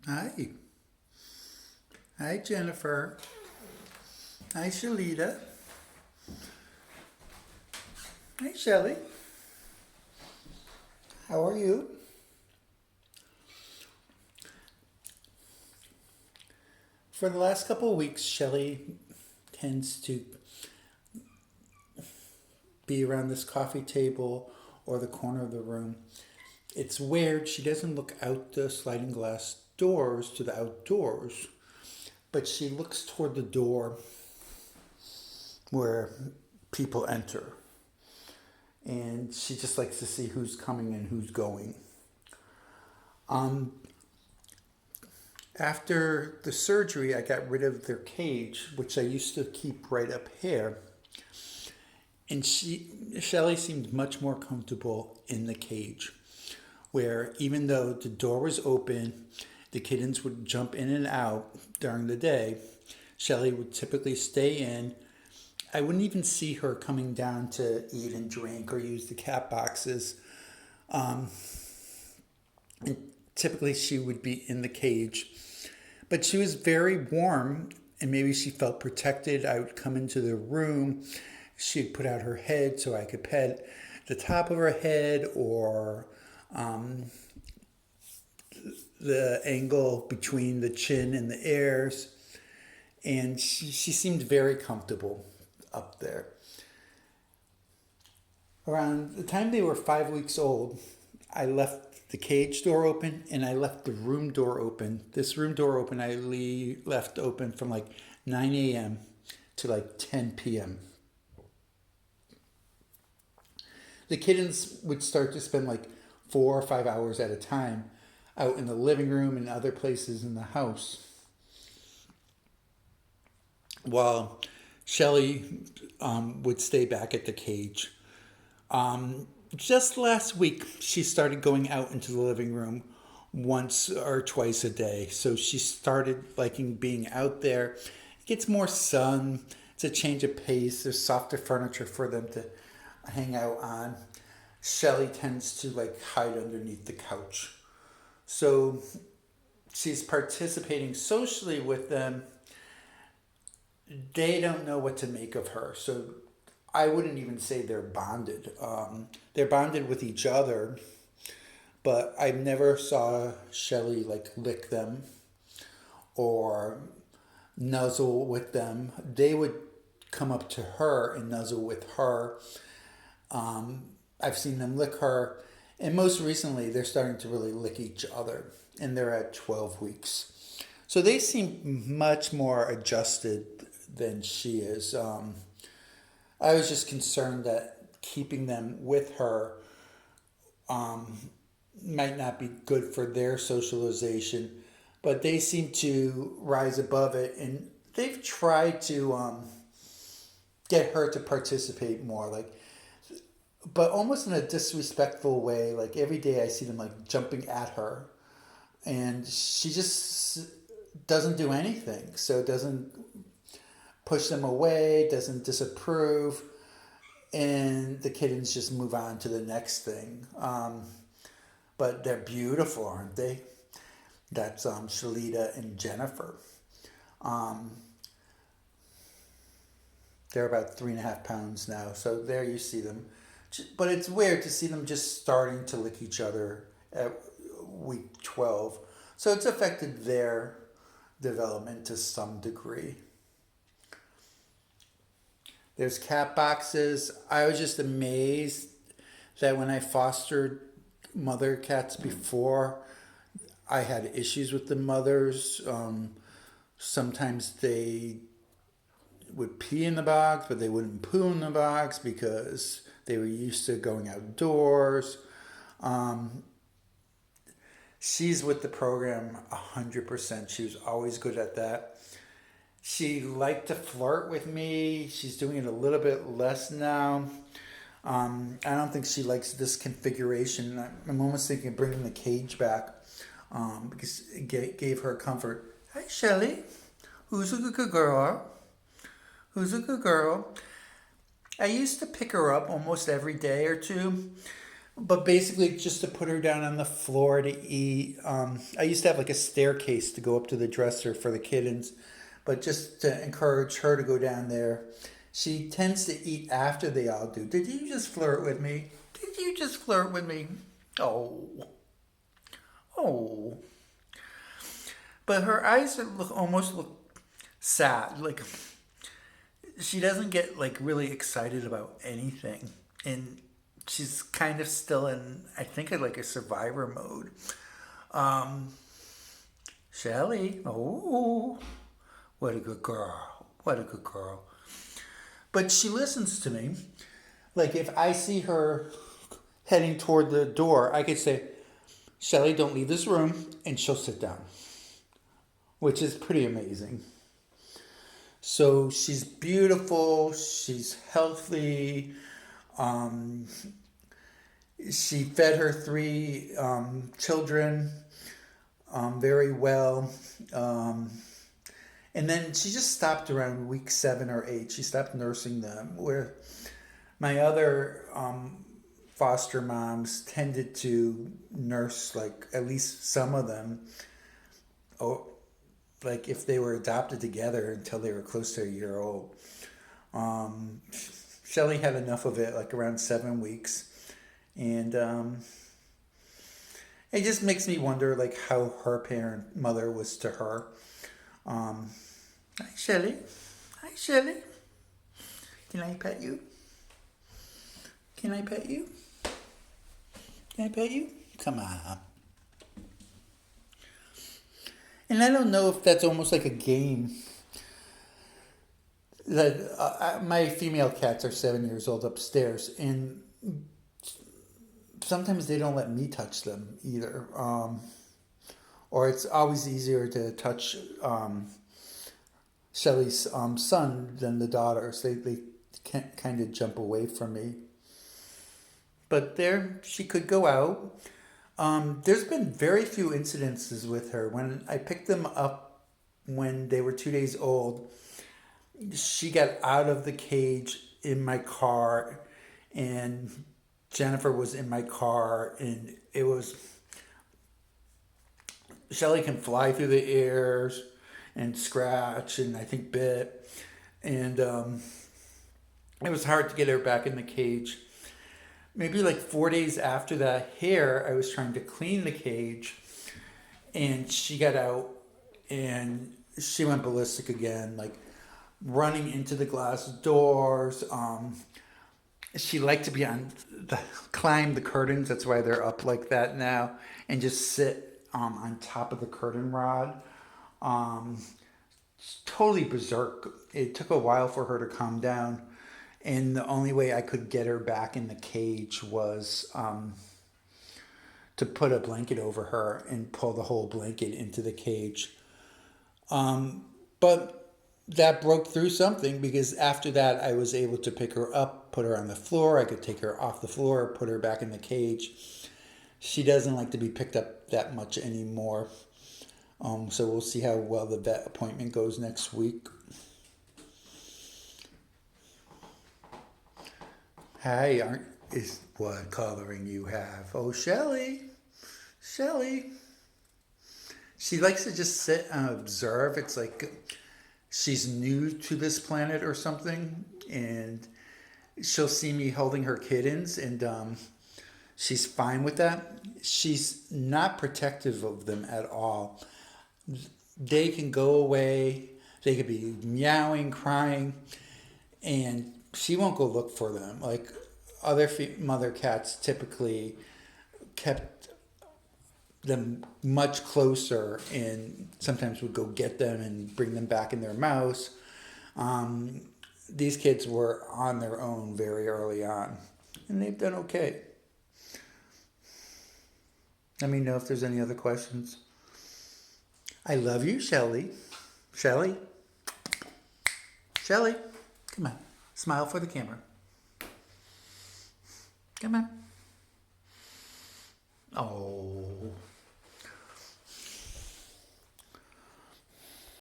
Hi. Hi, Jennifer. Hi, Shalita. Hi, Shelley. How are you? For the last couple of weeks, Shelley tends to be around this coffee table or the corner of the room. It's weird. She doesn't look out the sliding glass doors to the outdoors, but she looks toward the door where people enter. And she just likes to see who's coming and who's going. Um, After the surgery, I got rid of their cage, which I used to keep right up here. And Shelley seemed much more comfortable in the cage, where even though the door was open, the kittens would jump in and out during the day. Shelley would typically stay in. I wouldn't even see her coming down to eat and drink or use the cat boxes. Um, and typically, she would be in the cage. But she was very warm, and maybe she felt protected. I would come into the room. She'd put out her head so I could pet the top of her head or um, the angle between the chin and the ears. And she seemed very comfortable up there. Around the time they were 5 weeks old, I left the cage door open and I left the room door open. This room door open left open from like 9 a.m. to like 10 p.m. The kittens would start to spend like 4 or 5 hours at a time out in the living room and other places in the house, while Shelley would stay back at the cage. Just last week, she started going out into the living room once or twice a day. So she started liking being out there. It gets more sun. It's a change of pace. There's softer furniture for them to hang out on. Shelley tends to like hide underneath the couch. So she's participating socially with them. They don't know what to make of her. So I wouldn't even say they're bonded. They're bonded with each other, but I never saw Shelley like lick them or nuzzle with them. They would come up to her and nuzzle with her. I've seen them lick her, and most recently they're starting to really lick each other, and they're at 12 weeks. So they seem much more adjusted than she is. I was just concerned that keeping them with her might not be good for their socialization, but they seem to rise above it, and they've tried to get her to participate more, like, but almost in a disrespectful way. Like every day, I see them like jumping at her, and she just doesn't do anything. So it doesn't push them away, doesn't disapprove, and the kittens just move on to the next thing. But they're beautiful, aren't they? That's Shalita and Jennifer. Um, they're about 3.5 pounds now, so there you see them. But it's weird to see them just starting to lick each other at week 12. So it's affected their development to some degree. There's cat boxes. I was just amazed that when I fostered mother cats before, I had issues with the mothers. Sometimes they would pee in the box, but they wouldn't poo in the box because they were used to going outdoors. Um, she's with the program 100%. She was always good at that. She liked to flirt with me. She's doing it a little bit less now. I don't think she likes this configuration. I'm almost thinking of bringing the cage back because it gave her comfort. Hi, Shelley. Who's a good girl? Who's a good girl? I used to pick her up almost every day or two, But basically, just to put her down on the floor to eat. I used to have like a staircase to go up to the dresser for the kittens, but just to encourage her to go down there. She tends to eat after they all do. Did you just flirt with me? Did you just flirt with me? Oh, oh. But her eyes almost look sad. Like she doesn't get like really excited about anything, and she's kind of still in, I think, like a survivor mode. Um, Shelley, oh, what a good girl, what a good girl. But she listens to me. Like if I see her heading toward the door, I could say, Shelley, don't leave this room, and she'll sit down, which is pretty amazing. So she's beautiful, she's healthy. Um, she fed her three children very well. And then she just stopped around week 7 or 8. She stopped nursing them. Where my other foster moms tended to nurse like at least some of them. Oh, like if they were adopted together until they were close to a year old. Um, Shelley had enough of it, like around 7 weeks, and it just makes me wonder, like how her mother was to her. Um, Hi, Shelley. Hi, Shelley. Can I pet you? Can I pet you? Can I pet you? Come on. And I don't know if that's almost like a game. That my female cats are 7 years old upstairs, and sometimes they don't let me touch them either. Or it's always easier to touch Shelley's son than the daughters. They can't kind of jump away from me. But there, she could go out. There's been very few incidences with her. When I picked them up when they were 2 days old, she got out of the cage in my car, and Jennifer was in my car, and it was, Shelley can fly through the air and scratch and I think bit, and it was hard to get her back in the cage. Maybe like 4 days after that hair, I was trying to clean the cage, and she got out, and she went ballistic again, like running into the glass doors. She liked to be climb the curtains. That's why they're up like that now, and just sit on top of the curtain rod. Um, totally berserk. It took a while for her to calm down, and the only way I could get her back in the cage was to put a blanket over her and pull the whole blanket into the cage. But that broke through something, because after that I was able to pick her up, put her on the floor. I could take her off the floor, put her back in the cage. She doesn't like to be picked up that much anymore. So we'll see how well the vet appointment goes next week. Hi, is what coloring you have? Oh, Shelley. Shelley. She likes to just sit and observe. It's like she's new to this planet or something, and she'll see me holding her kittens, and she's fine with that. She's not protective of them at all. They can go away. They could be meowing, crying, and she won't go look for them. Like other mother cats typically kept them much closer, and sometimes would go get them and bring them back in their mouse. These kids were on their own very early on, and they've done okay. Let me know if there's any other questions. I love you, Shelley. Shelley. Shelley. Come on. Smile for the camera. Come on. Oh.